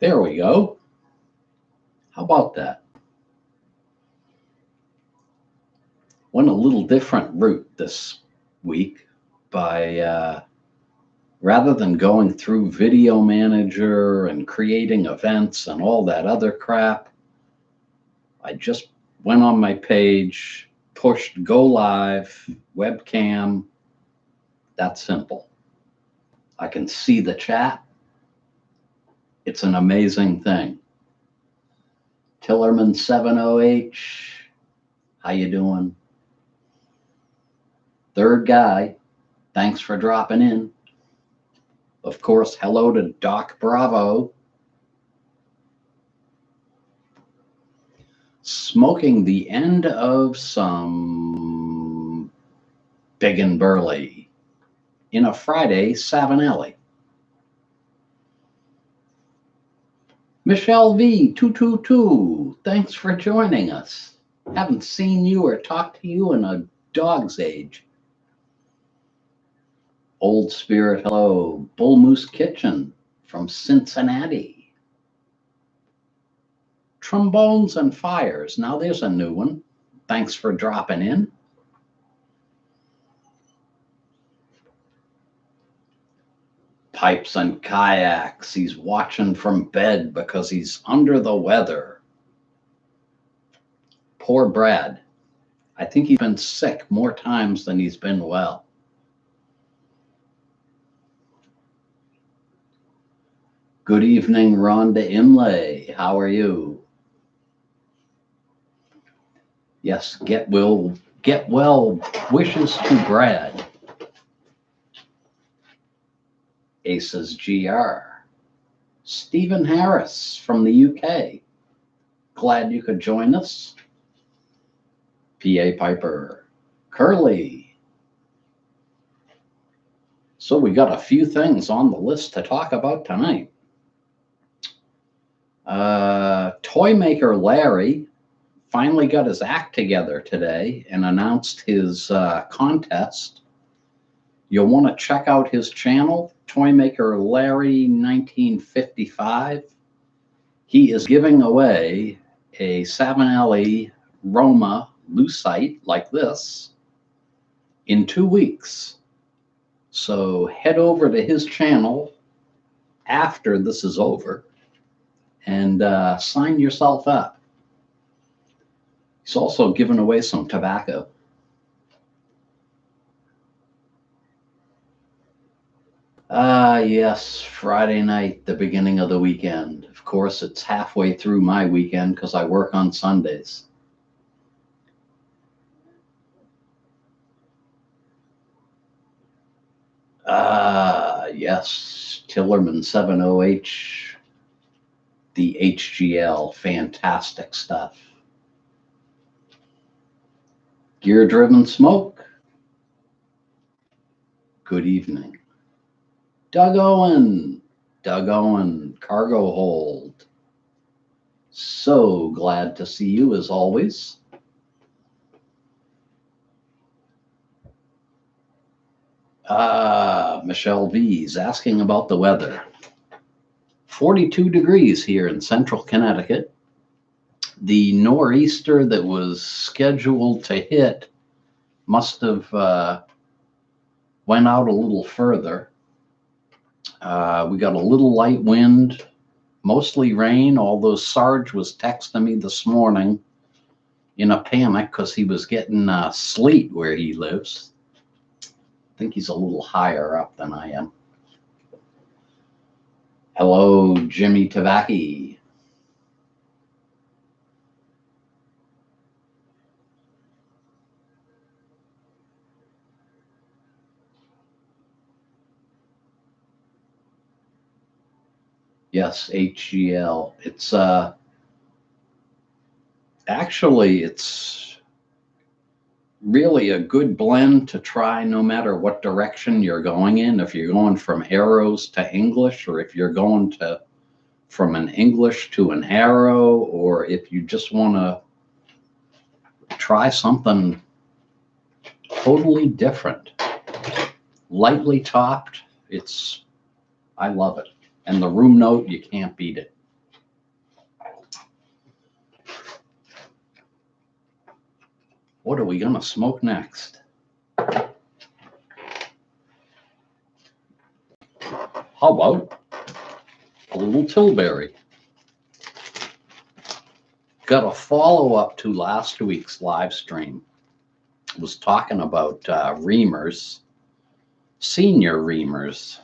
There we go. How about that? Went a little different route this week by rather than going through Video Manager and creating events and all that other crap, I just went on my page, pushed go live, webcam. That's simple. I can see the chat. It's an amazing thing. Tillerman 70H, how you doing? Third guy, thanks for dropping in. Of course, hello to Doc Bravo. Smoking the end of some big and burly in a Friday Savinelli. Michelle V222, thanks for joining us. Haven't seen you or talked to you in a dog's age. Old Spirit, hello. Bull Moose Kitchen from Cincinnati. Trombones and Fires, now there's a new one. Thanks for dropping in. Pipes and Kayaks, he's watching from bed because he's under the weather. Poor Brad. I think he's been sick more times than he's been well. Good evening, Rhonda Imlay. How are you? Yes, get well wishes to Brad. Aces GR. Stephen Harris from the UK. Glad you could join us. PA Piper. Curly. So we got a few things on the list to talk about tonight. Toy maker Larry finally got his act together today and announced his contest. You'll want to check out his channel, Toy Maker Larry 1955. He is giving away a Savinelli Roma lucite like this in 2 weeks. So head over to his channel after this is over and sign yourself up. He's also giving away some tobacco. Yes, Friday night, the beginning of the weekend. Of course, it's halfway through my weekend because I work on Sundays. Yes, Tillerman 70H, the HGL, fantastic stuff. Gear Driven Smoke, good evening. Doug Owen, Cargo Hold. So glad to see you as always. Michelle V's asking about the weather. 42 degrees here in central Connecticut. The nor'easter that was scheduled to hit must have went out a little further. We got a little light wind, mostly rain, although Sarge was texting me this morning in a panic because he was getting sleet where he lives. I think he's a little higher up than I am. Hello, Jimmy Tavaki. Yes, HGL. It's actually it's really a good blend to try no matter what direction you're going in. If you're going from arrows to English, or if you're going to from an English to an arrow, or if you just want to try something totally different. Lightly topped, I love it. And the room note, you can't beat it. What are we going to smoke next? How about a little Tilbury? Got a follow-up to last week's live stream. Was talking about reamers, senior reamers,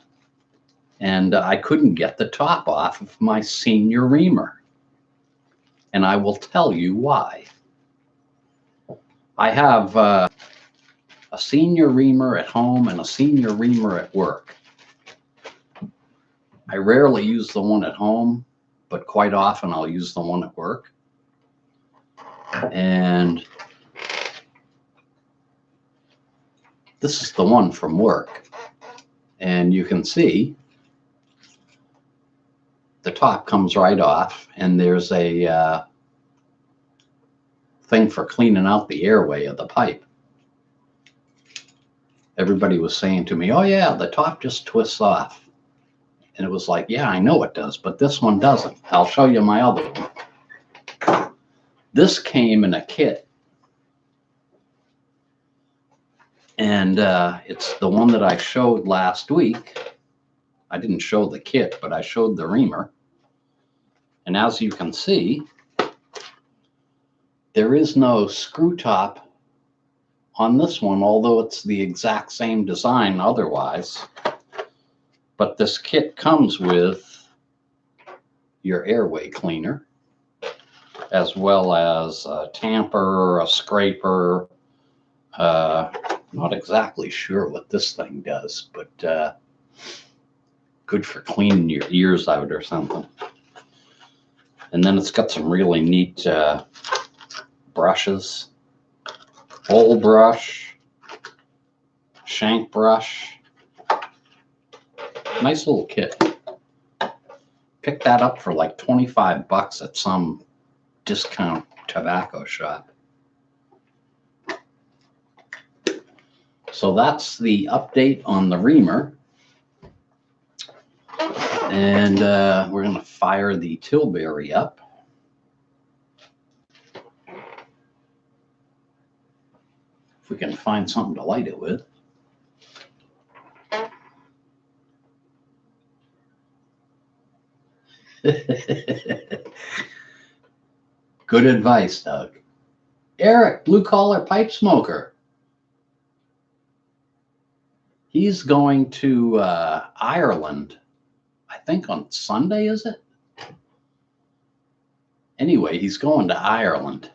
and I couldn't get the top off of my senior reamer, and I will tell you why. I have a senior reamer at home and a senior reamer at work. I rarely use the one at home, but quite often I'll use the one at work. And this is the one from work. And you can see the top comes right off, and there's a thing for cleaning out the airway of the pipe. Everybody was saying to me, oh yeah, the top just twists off. And it was like, yeah, I know it does, but this one doesn't. I'll show you my other one. This came in a kit. And it's the one that I showed last week. I didn't show the kit, but I showed the reamer. And as you can see, there is no screw top on this one, although it's the exact same design otherwise. But this kit comes with your airway cleaner, as well as a tamper, a scraper. Not exactly sure what this thing does, but good for cleaning your ears out or something. And then it's got some really neat brushes, bowl brush, shank brush. Nice little kit. Picked that up for like 25 bucks at some discount tobacco shop. So that's the update on the reamer. And we're going to fire the Tilbury up. If we can find something to light it with. Good advice, Doug. Eric, blue collar pipe smoker. He's going to Ireland, I think on Sunday, is it? Anyway, he's going to Ireland.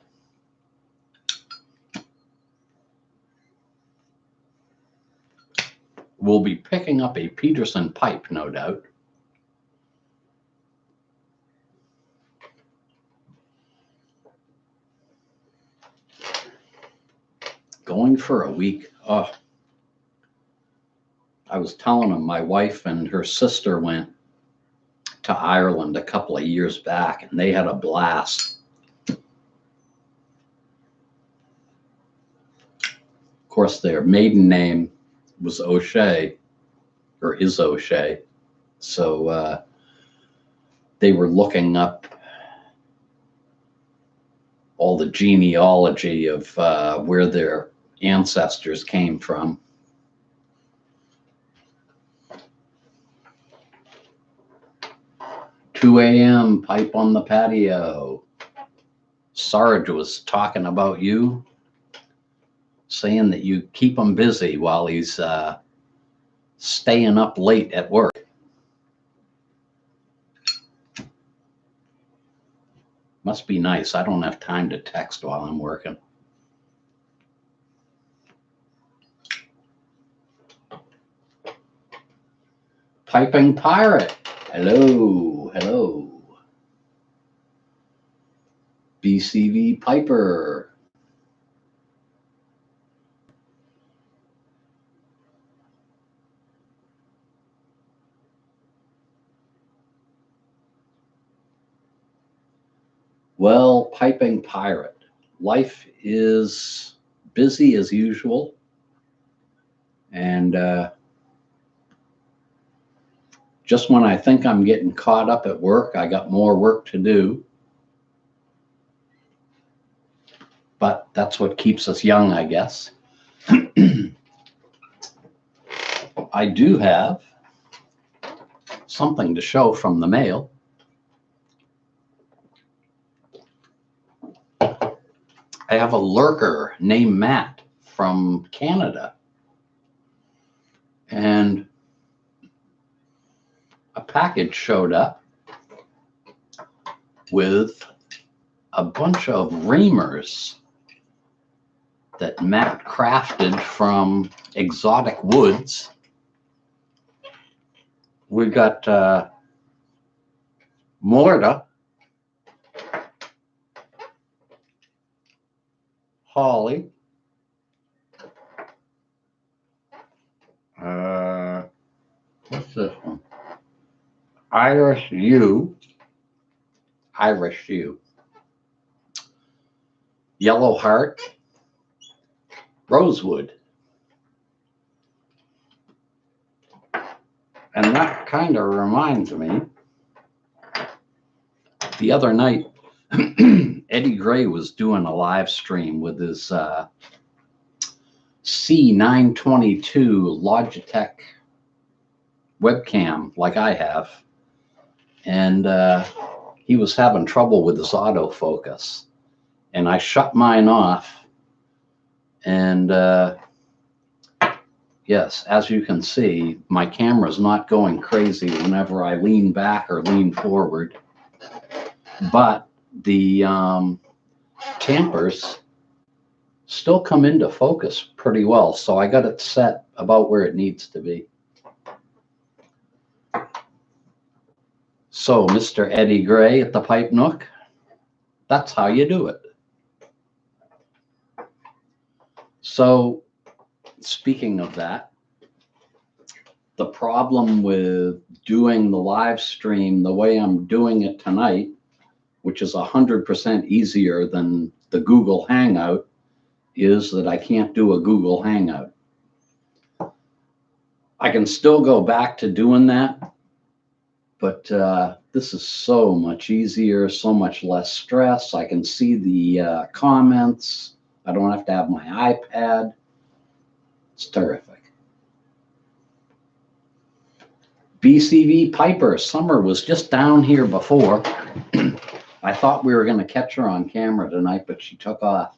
We'll be picking up a Peterson pipe, no doubt. Going for a week. Oh, I was telling him my wife and her sister went to Ireland a couple of years back, and they had a blast. Of course, their maiden name was O'Shea, or is O'Shea. So they were looking up all the genealogy of where their ancestors came from. "2 a.m. pipe on the patio." Sarge was talking about you, saying that you keep him busy while he's staying up late at work. Must be nice. I don't have time to text while I'm working. Piping Pirate. Hello, hello. BCV Piper. Well, Piping Pirate. Life is busy as usual. And just when I think I'm getting caught up at work, I got more work to do. but that's what keeps us young, I guess. I do have something to show from the mail. I have a lurker named Matt from Canada. And a package showed up with a bunch of reamers that Matt crafted from exotic woods. We've got Morta, holly, what's this one? Irish yew, yellow heart, rosewood. And that kind of reminds me, the other night, Eddie Gray was doing a live stream with his C922 Logitech webcam like I have. And he was having trouble with his autofocus. And I shut mine off. And yes, as you can see, my camera's not going crazy whenever I lean back or lean forward. But the tampers still come into focus pretty well. So I got it set about where it needs to be. So, Mr. Eddie Gray at the Pipe Nook, that's how you do it. So, speaking of that, the problem with doing the live stream the way I'm doing it tonight, which is 100% easier than the Google Hangout, is that I can't do a Google Hangout. I can still go back to doing that, but this is so much easier, so much less stress. I can see the comments. I don't have to have my iPad. It's terrific. BCV Piper, Summer was just down here before. I thought we were going to catch her on camera tonight, but she took off.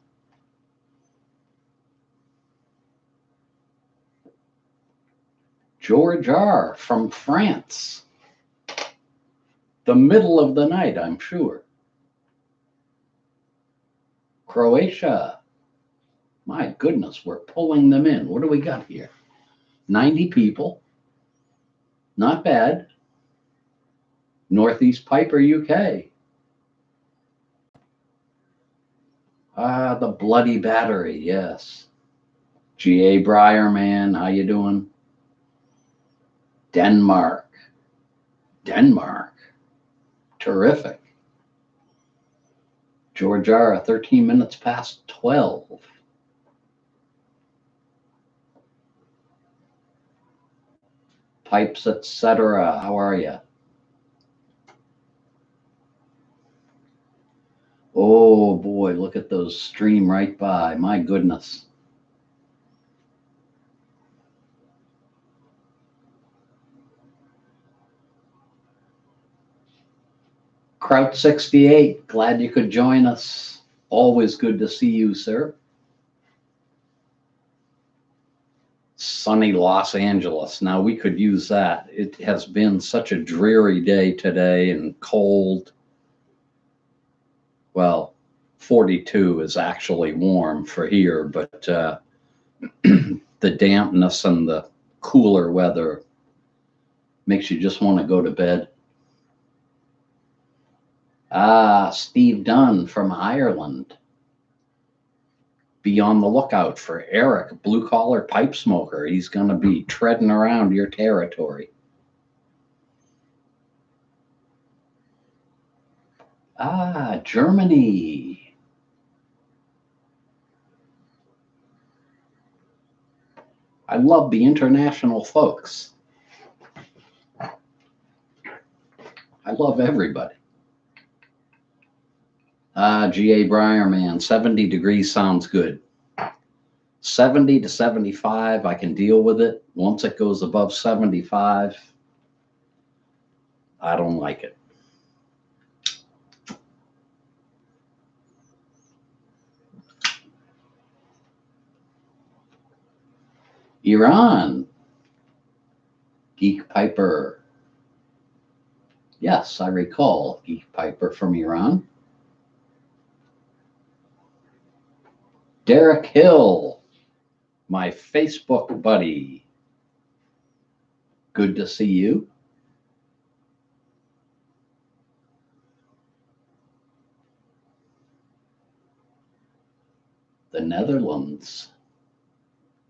George R. from France. The middle of the night, I'm sure. Croatia. My goodness, we're pulling them in. What do we got here? 90 people. Not bad. Northeast Piper, UK. The Bloody Battery, yes. G.A. Briarman, how you doing? Denmark. Terrific. George R., 13 minutes past 12. Pipes, etc. How are you? Oh boy, look at those stream right by. My goodness. Kraut 68, glad you could join us. Always good to see you, sir. Sunny Los Angeles. Now we could use that. It has been such a dreary day today and cold. Well, 42 is actually warm for here, but the dampness and the cooler weather makes you just want to go to bed. Steve Dunn from Ireland. Be on the lookout for Eric, blue collar pipe smoker. He's going to be treading around your territory. Germany. I love the international folks. I love everybody. G.A. Briarman, 70 degrees sounds good. 70 to 75, I can deal with it. Once it goes above 75, I don't like it. Iran, Geek Piper. Yes, I recall Geek Piper from Iran. Derek Hill, my Facebook buddy. Good to see you. The Netherlands.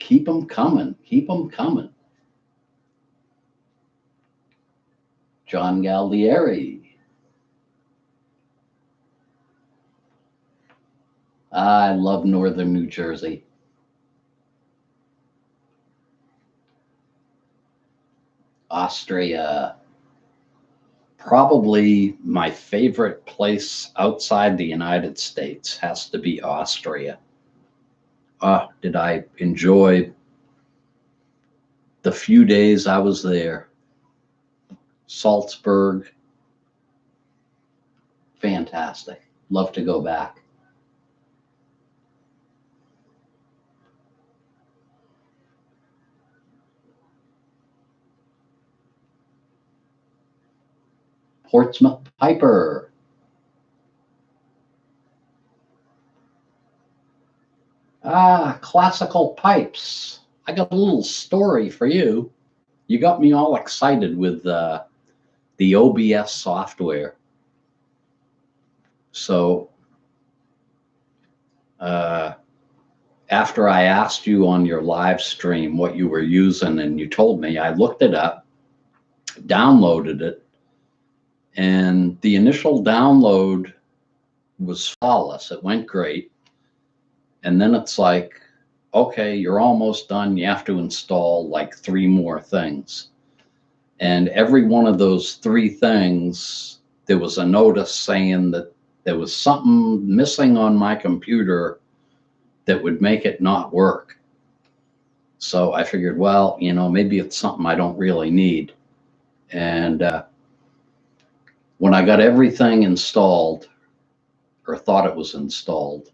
Keep them coming. Keep them coming. John Galdieri. I love northern New Jersey. Austria. Probably my favorite place outside the United States has to be Austria. Did I enjoy the few days I was there. Salzburg. Fantastic. Love to go back. Portsmouth Piper. Classical pipes. I got a little story for you. You got me all excited with the OBS software. So after I asked you on your live stream what you were using and you told me, I looked it up, downloaded it, and the initial download was flawless. It went great. And then it's like, okay, you're almost done. You have to install like 3 more things. And every one of those 3 things, there was a notice saying that there was something missing on my computer that would make it not work. So I figured, well, maybe it's something I don't really need. And when I got everything installed, or thought it was installed,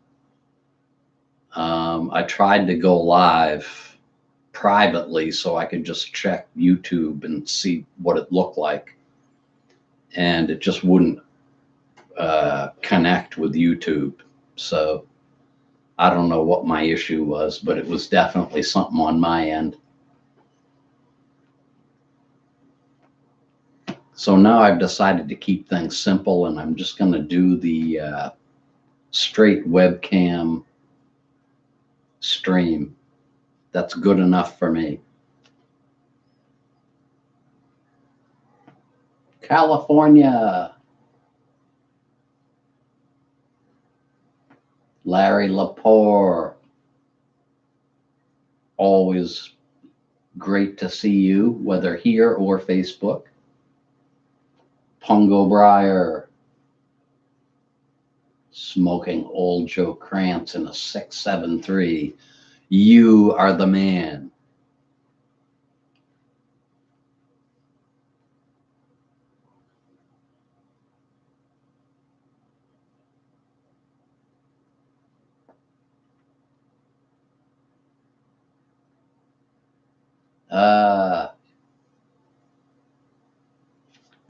I tried to go live privately so I could just check YouTube and see what it looked like. And it just wouldn't connect with YouTube. So I don't know what my issue was, but it was definitely something on my end. So now I've decided to keep things simple, and I'm just going to do the straight webcam stream. That's good enough for me. California. Larry Lepore. Always great to see you, whether here or Facebook. Pungo Breyer. Smoking old Joe Krantz in a 673. You are the man.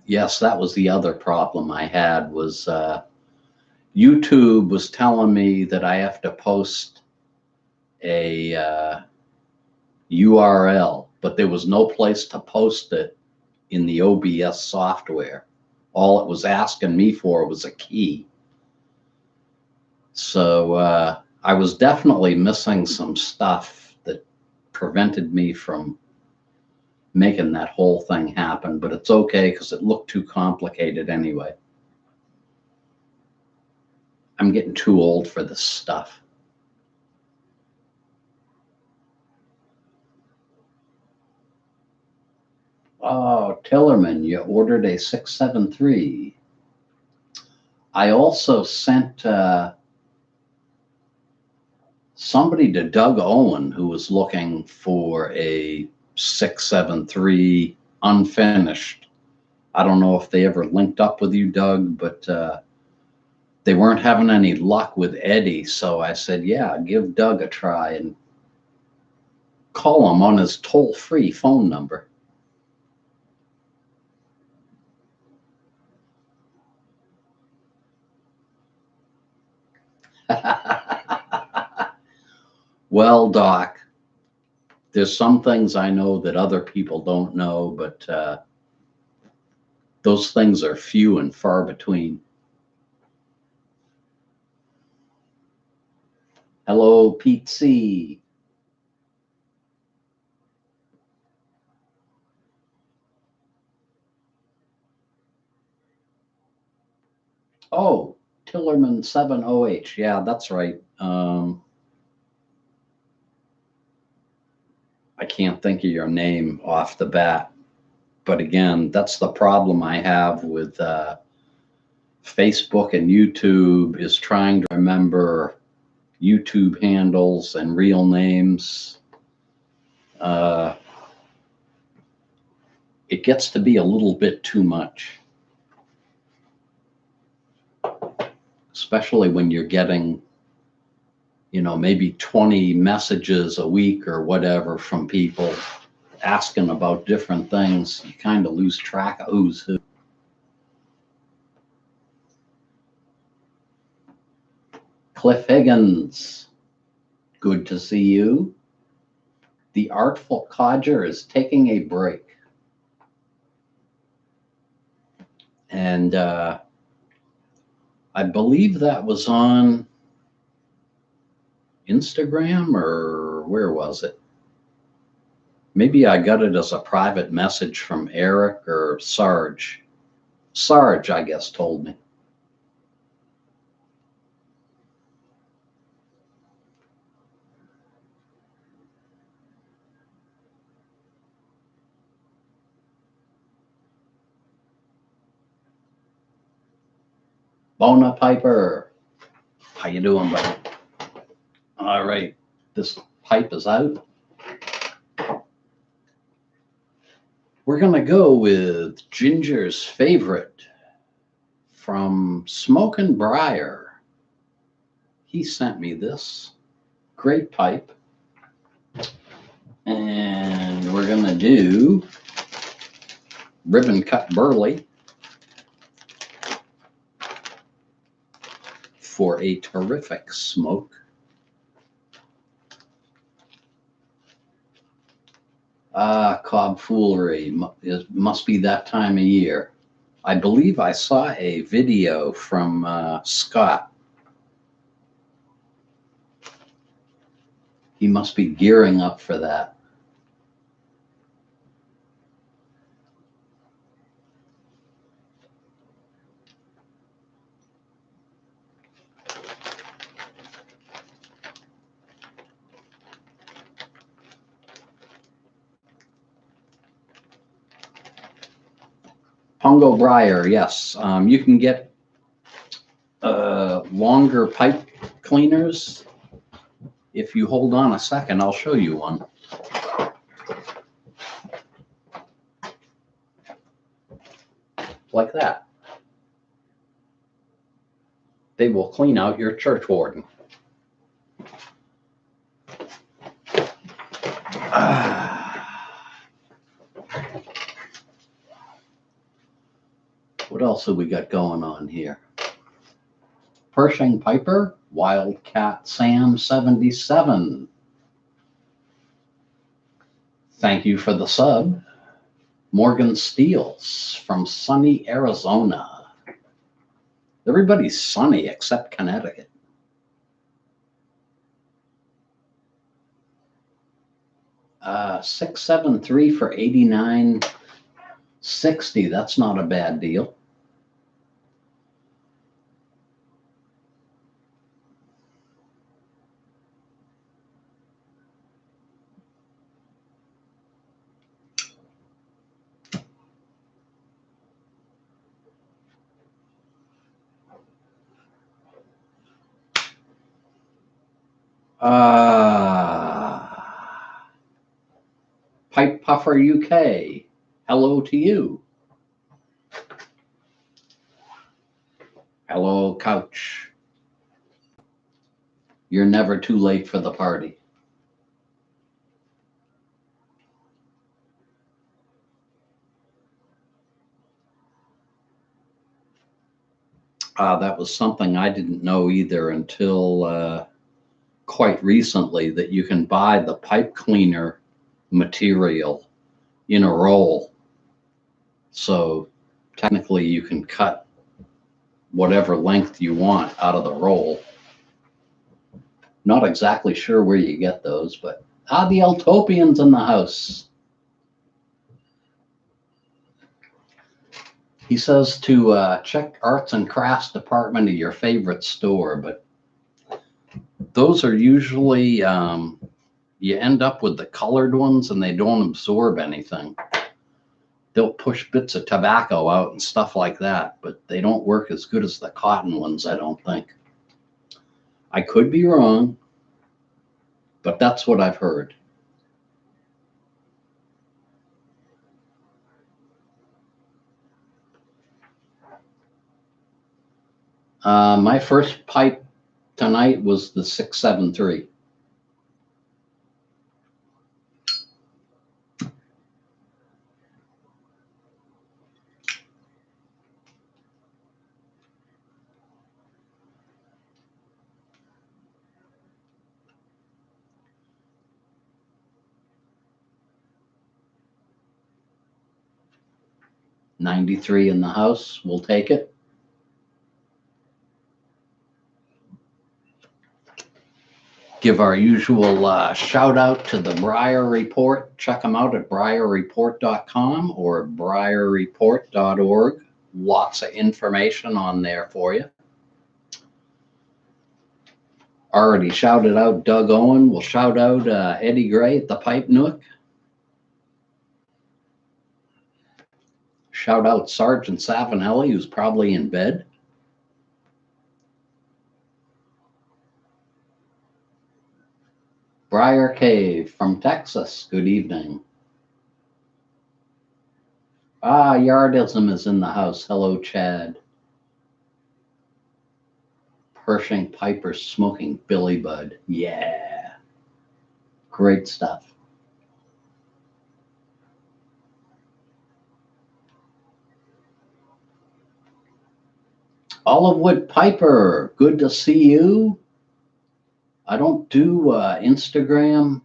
Yes, that was the other problem I had was YouTube was telling me that I have to post a URL, but there was no place to post it in the OBS software. All it was asking me for was a key. So I was definitely missing some stuff that prevented me from making that whole thing happen, but it's okay because it looked too complicated anyway. I'm getting too old for this stuff. Oh, Tillerman, you ordered a 673. I also sent somebody to Doug Owen who was looking for a 673 unfinished. I don't know if they ever linked up with you, Doug, but they weren't having any luck with Eddie. So I said, yeah, give Doug a try and call him on his toll-free phone number. Well, Doc, there's some things I know that other people don't know, but those things are few and far between. Hello, Pete C. Oh, Tillerman 7OH. Yeah, that's right. I can't think of your name off the bat. But again, that's the problem I have with Facebook and YouTube, is trying to remember YouTube handles and real names. It gets to be a little bit too much, especially when you're getting, maybe 20 messages a week or whatever from people asking about different things. You kind of lose track of who's who. Cliff Higgins, good to see you. The Artful Codger is taking a break. And I believe that was on Instagram, or where was it? Maybe I got it as a private message from Eric or Sarge. Sarge, I guess, told me. Bona Piper, how you doing, buddy? All right, this pipe is out. We're gonna go with Ginger's favorite from Smokin' Briar. He sent me this great pipe. And we're gonna do Ribbon Cut Burley for a terrific smoke. Cobb Foolery. It must be that time of year. I believe I saw a video from Scott. He must be gearing up for that. Pongo Briar, yes. You can get longer pipe cleaners. If you hold on a second, I'll show you one. Like that. They will clean out your church warden. What else have we got going on here? Pershing Piper, Wildcat Sam 77. Thank you for the sub. Morgan Steels from sunny Arizona. Everybody's sunny except Connecticut. Uh, 673 for 89.60. That's not a bad deal. Pipe Puffer UK, hello to you. Hello, Couch. You're never too late for the party. That was something I didn't know either until quite recently, that you can buy the pipe cleaner material in a roll. So technically you can cut whatever length you want out of the roll. Not exactly sure where you get those, but the Altopian's in the house. He says to check arts and crafts department of your favorite store, but those are usually, you end up with the colored ones and they don't absorb anything. They'll push bits of tobacco out and stuff like that, but they don't work as good as the cotton ones, I don't think. I could be wrong, but that's what I've heard. My first pipe tonight was the 673. $93 in the house, we'll take it. Give our usual shout out to the Briar Report. Check them out at briarreport.com or briarreport.org. Lots of information on there for you. Already shouted out Doug Owen. We'll shout out Eddie Gray at the Pipe Nook. Shout out Sergeant Savinelli, who's probably in bed. Briar Cave from Texas, good evening. Yardism is in the house. Hello, Chad. Pershing Piper smoking Billy Bud. Yeah. Great stuff. Olivewood Piper, good to see you. I don't do Instagram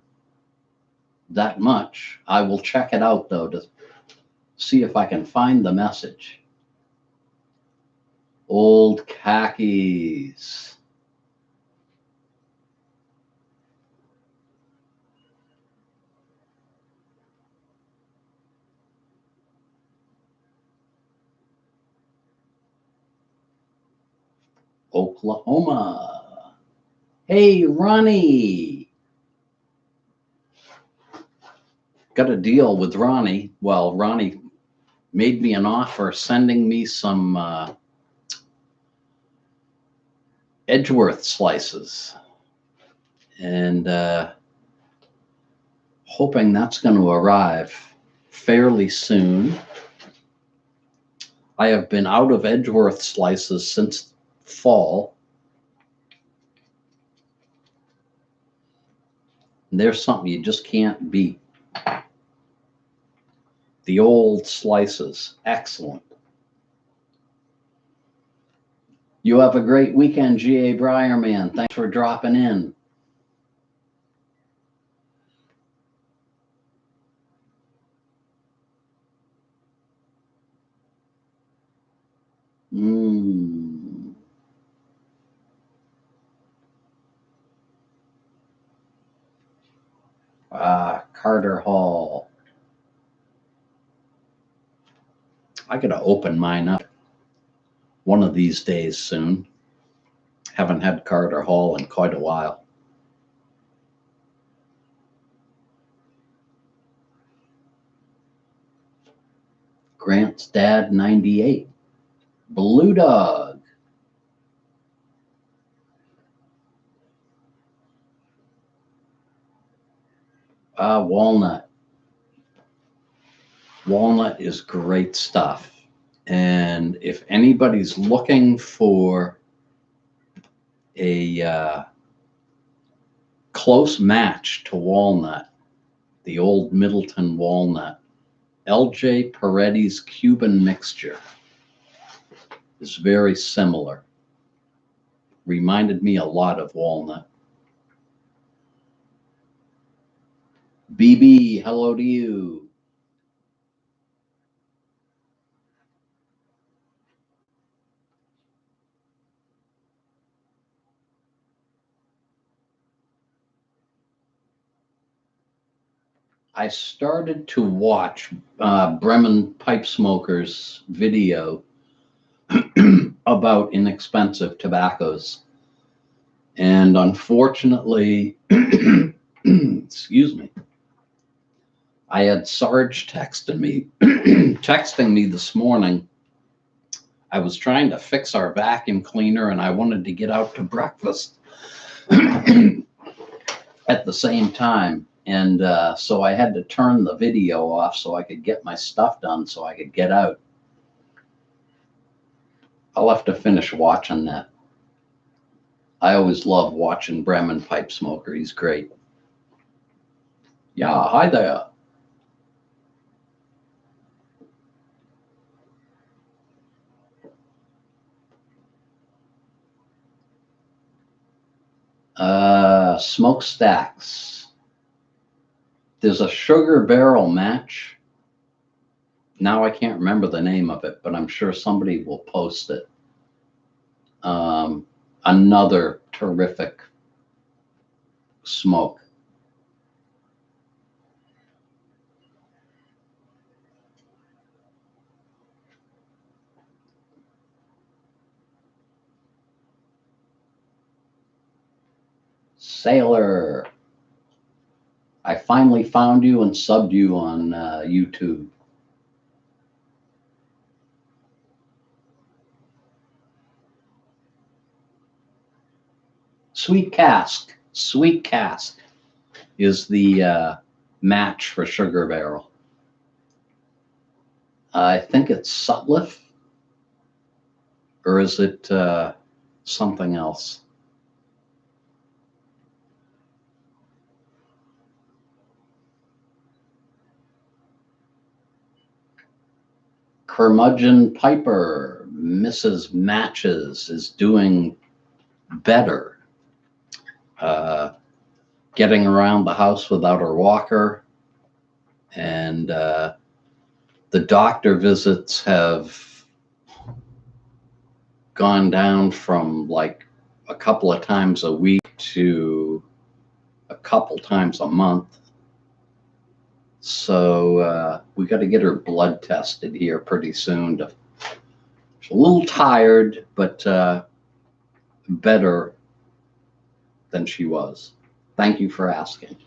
that much. I will check it out though to see if I can find the message. Old khakis. Oklahoma. Hey, Ronnie. Got a deal with Ronnie. Well, Ronnie made me an offer sending me some Edgeworth slices. And hoping that's going to arrive fairly soon. I have been out of Edgeworth slices since fall. And there's something you just can't beat. The old slices, excellent. You have a great weekend, G.A. Briarman. Thanks for dropping in. Carter Hall. I gotta open mine up one of these days soon. Haven't had Carter Hall in quite a while. Grant's Dad 98. Blue Dog. Walnut. Walnut is great stuff. And if anybody's looking for a close match to walnut, the old Middleton walnut, L.J. Peretti's Cuban mixture is very similar. Reminded me a lot of walnut. BB, hello to you. I started to watch Bremen Pipe Smokers video about inexpensive tobaccos. And unfortunately, excuse me, I had Sarge texting me this morning. I was trying to fix our vacuum cleaner and I wanted to get out to breakfast at the same time. And so I had to turn the video off so I could get my stuff done so I could get out. I'll have to finish watching that. I always love watching Bremen Pipe Smoker. He's great. Yeah, hi there. Smokestacks. There's a Sugar Barrel match. Now I can't remember the name of it, but I'm sure somebody will post it. Another terrific smoke. Sailor. I finally found you and subbed you on YouTube. Sweet Cask. Sweet Cask is the match for Sugar Barrel. I think it's Sutliff, or is it something else? Curmudgeon Piper, Mrs. Matches, is doing better. Getting around the house without her walker, and the doctor visits have gone down from like a couple of times a week to a couple times a month. So we got to get her blood tested here pretty soon. She's a little tired, but better than she was. Thank you for asking.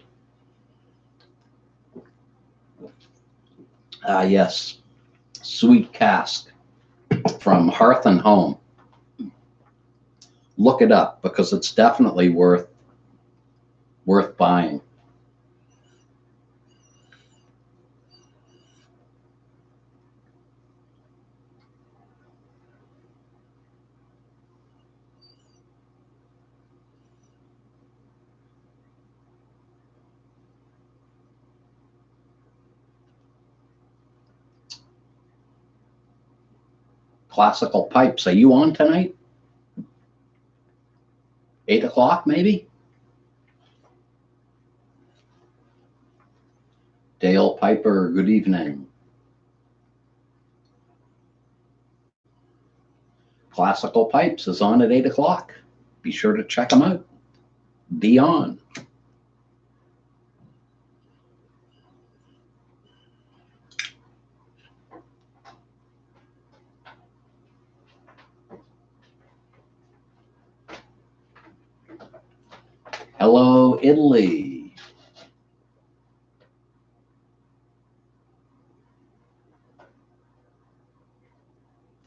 Yes, Sweet Cask from Hearth and Home. Look it up because it's definitely worth buying. Classical Pipes, are you on tonight? 8 o'clock maybe? Dale Piper, good evening. Classical Pipes is on at 8 o'clock. Be sure to check them out. Be on. Hello, Italy.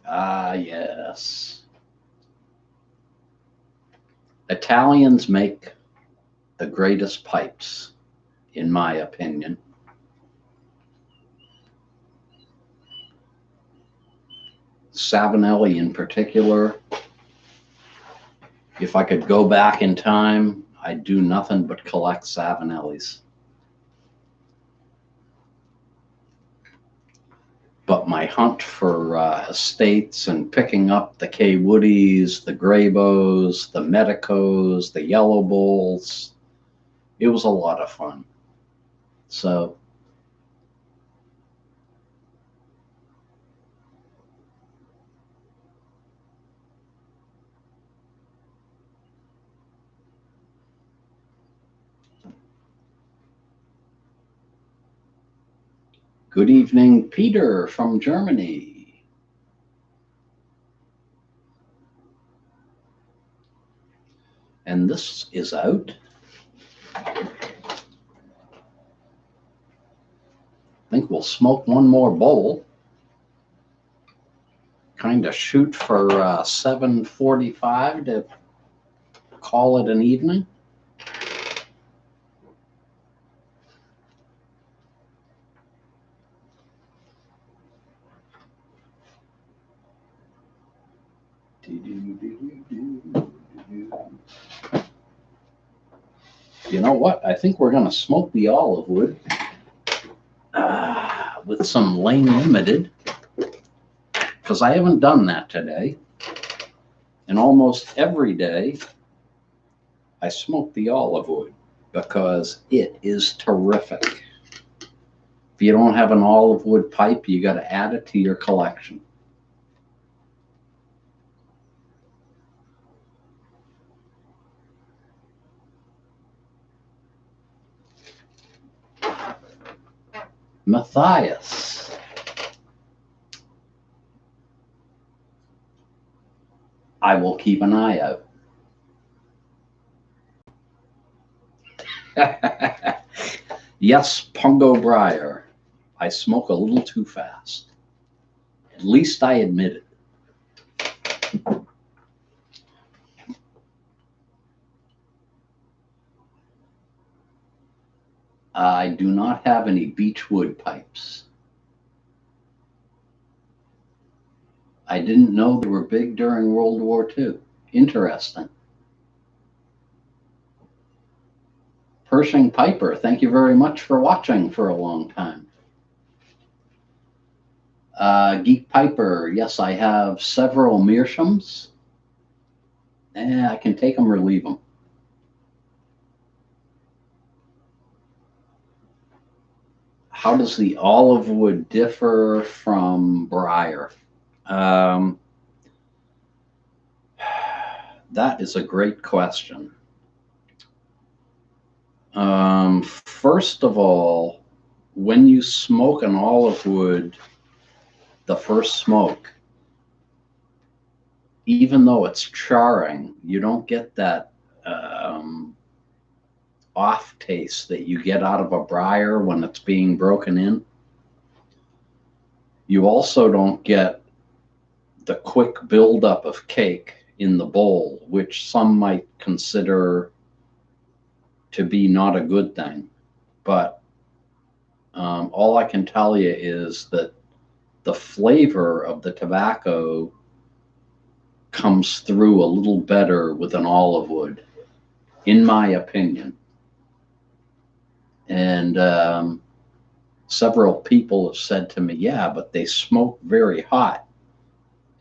Ah, yes. Italians make the greatest pipes. in my opinion. Savinelli in particular, if I could go back in time, I'd do nothing but collect Savinellis. But my hunt for estates and picking up the K. Woodies, the Graybos, the Medicos, the Yellow Bulls, it was a lot of fun. So good evening, Peter from Germany. And this is out. I think we'll smoke one more bowl. Kind of shoot for 7:45 to call it an evening. You know what? I think we're going to smoke the olive wood with some Lane Limited, because I haven't done that today. And almost every day I smoke the olive wood because it is terrific. If you don't have an olive wood pipe, you got to add it to your collection. Matthias. I will keep an eye out. Yes, Pungo Briar. I smoke a little too fast. At least I admit it. I do not have any beechwood pipes. I didn't know they were big during World War II. Interesting. Pershing Piper, thank you very much for watching for a long time. Geek Piper, yes, I have several Mearshams. I can take them or leave them. How does the olive wood differ from briar? That is a great question. First of all, when you smoke an olive wood, the first smoke, even though it's charring, you don't get that off taste that you get out of a briar when it's being broken in. You also don't get the quick buildup of cake in the bowl, which some might consider to be not a good thing. But all I can tell you is that the flavor of the tobacco comes through a little better with an olive wood, in my opinion. And several people have said to me, yeah, but they smoke very hot.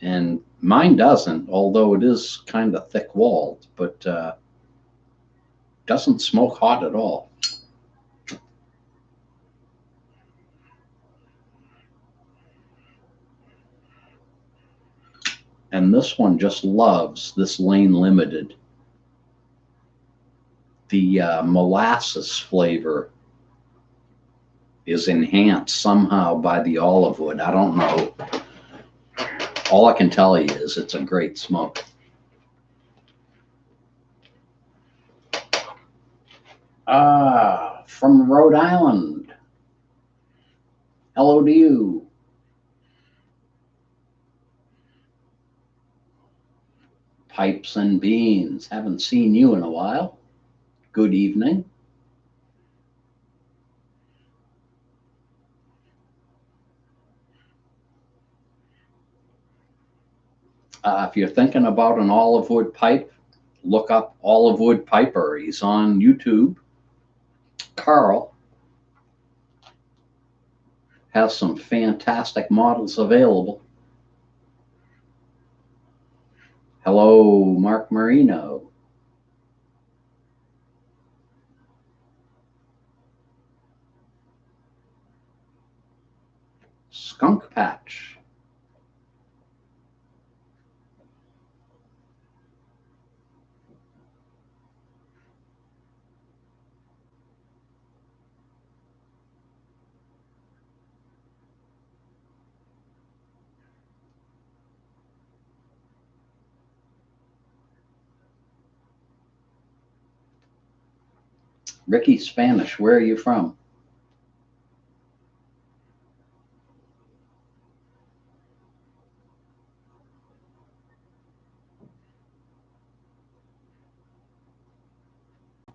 And mine doesn't, although it is kind of thick-walled, but doesn't smoke hot at all. And this one just loves this Lane Limited. The molasses flavor is enhanced somehow by the olive wood. I don't know. All I can tell you is it's a great smoke. From Rhode Island. Hello to you. Pipes and Beans. Haven't seen you in a while. Good evening. If you're thinking about an olive wood pipe, look up Olive Wood Piper. He's on YouTube. Carl has some fantastic models available. Hello, Mark Marino. Skunk Patch. Ricky Spanish, where are you from?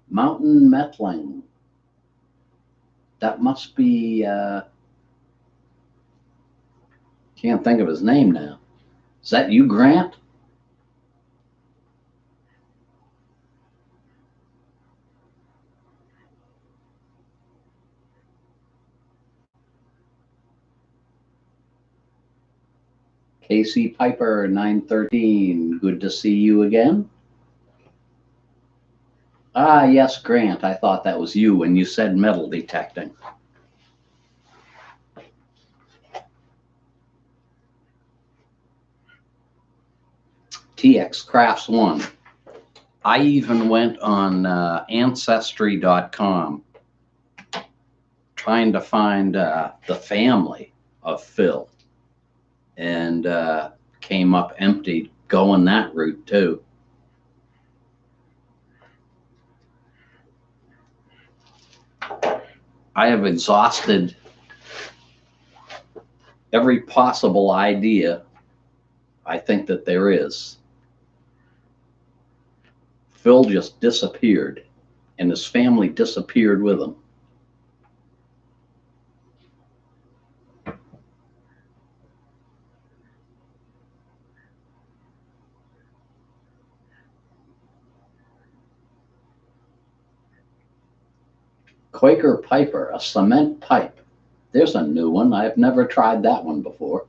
Mountain Metling. That must be, can't think of his name now. Is that you, Grant? Casey Piper 913, good to see you again. Ah, yes, Grant, I thought that was you when you said metal detecting. TX Crafts 1. I even went on Ancestry.com trying to find the family of Phil, and came up empty going that route too. I have exhausted every possible idea I think that there is. Phil just disappeared, and his family disappeared with him. Quaker Piper, a cement pipe. There's a new one. I've never tried that one before.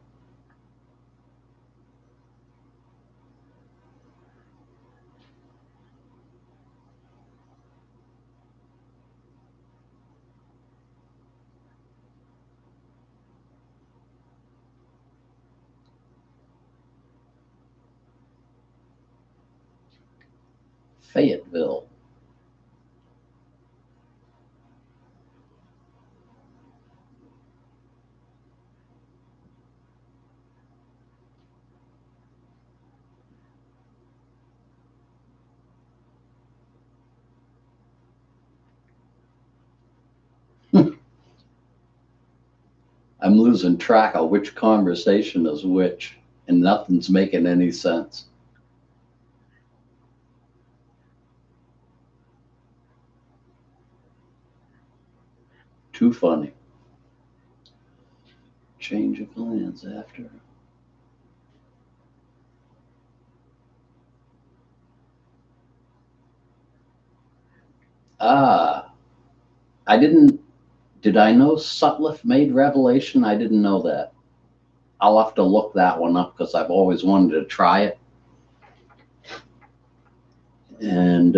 Fayetteville. I'm losing track of which conversation is which, and nothing's making any sense. Too funny. Change of plans after. Ah, did I know Sutliff made Revelation? I didn't know that. I'll have to look that one up because I've always wanted to try it. And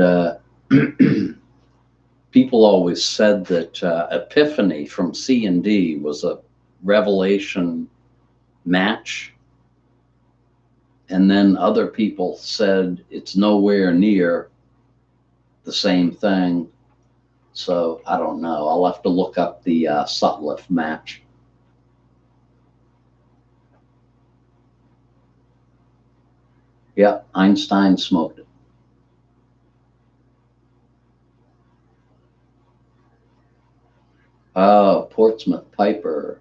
people always said that Epiphany from C&D was a Revelation match. And then other people said it's nowhere near the same thing. So I don't know. I'll have to look up the Sutliff match. Yeah, Einstein smoked it. Oh, Portsmouth Piper.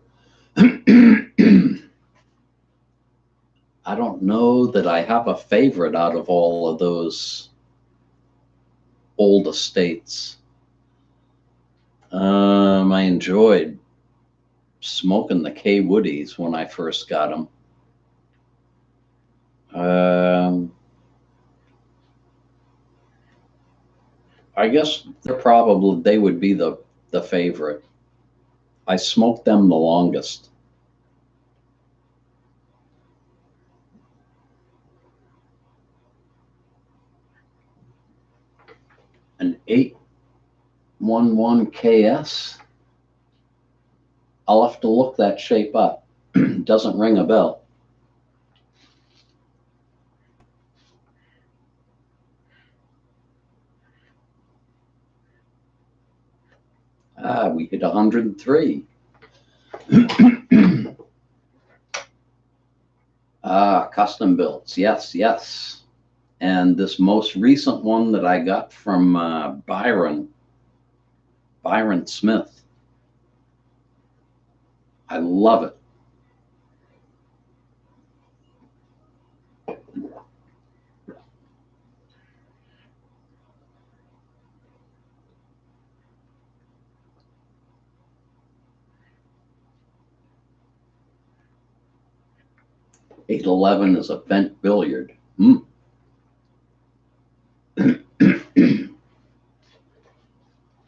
I don't know that I have a favorite out of all of those old estates. I enjoyed smoking the K Woodies when I first got them. I guess they would be the favorite. I smoked them the longest. An 811 KS. I'll have to look that shape up. Doesn't ring a bell. We hit 103. Custom builds. Yes, yes. And this most recent one that I got from Byron Smith. I love it. .811 is a bent billiard.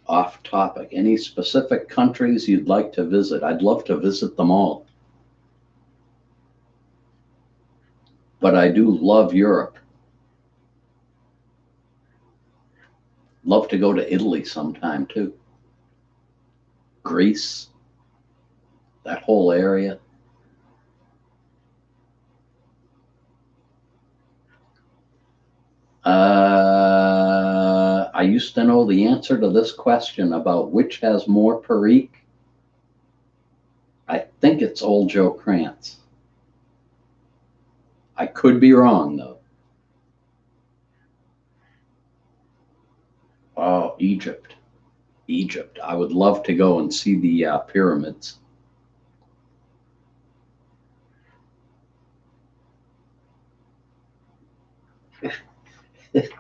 Off topic. Any specific countries you'd like to visit? I'd love to visit them all. But I do love Europe. Love to go to Italy sometime too. Greece, that whole area. I used to know the answer to this question about which has more Perique. I think it's Old Joe Krantz. I could be wrong though. Oh, Egypt. Egypt. I would love to go and see the pyramids.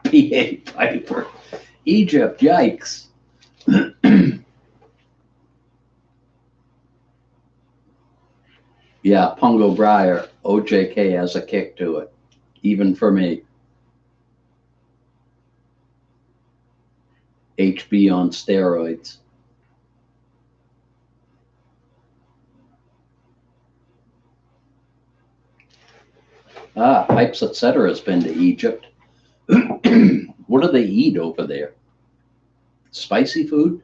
P.A. Piper. Egypt, yikes. Yeah, Pungo Briar, OJK has a kick to it, even for me. HB on steroids. Pipes Etc. has been to Egypt. What do they eat over there? Spicy food?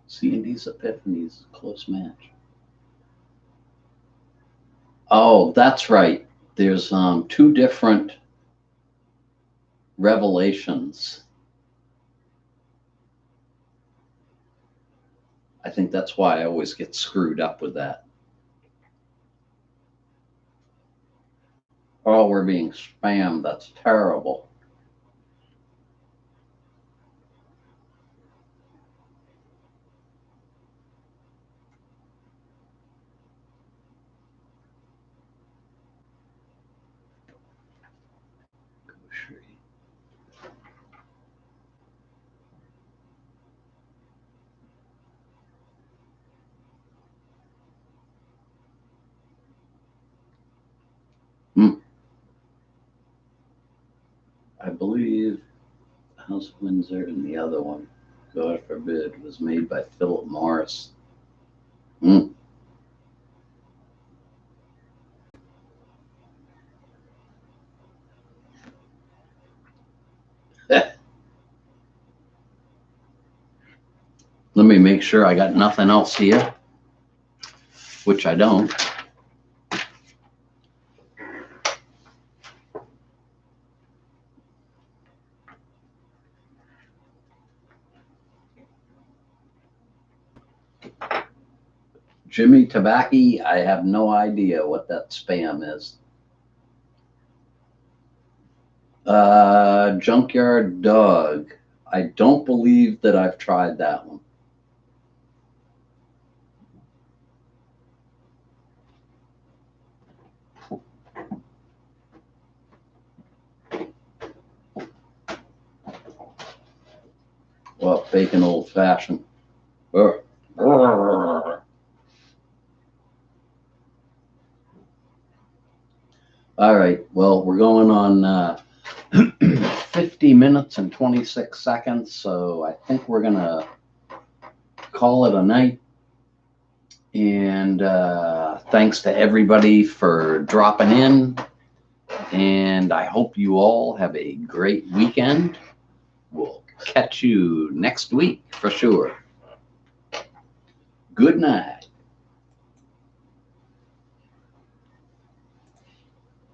C&D's Epiphany's close match. Oh, that's right. There's two different revelations. I think that's why I always get screwed up with that. Oh, we're being spammed. That's terrible. I believe House of Windsor and the other one, God forbid, was made by Philip Morris. Let me make sure I got nothing else here, which I don't. Jimmy Tabaki, I have no idea what that spam is. Junkyard Dog. I don't believe that I've tried that one. Well, bacon old fashioned. All right, well, we're going on 50 minutes and 26 seconds, so I think we're gonna call it a night. And thanks to everybody for dropping in. And I hope you all have a great weekend. We'll catch you next week for sure. Good night.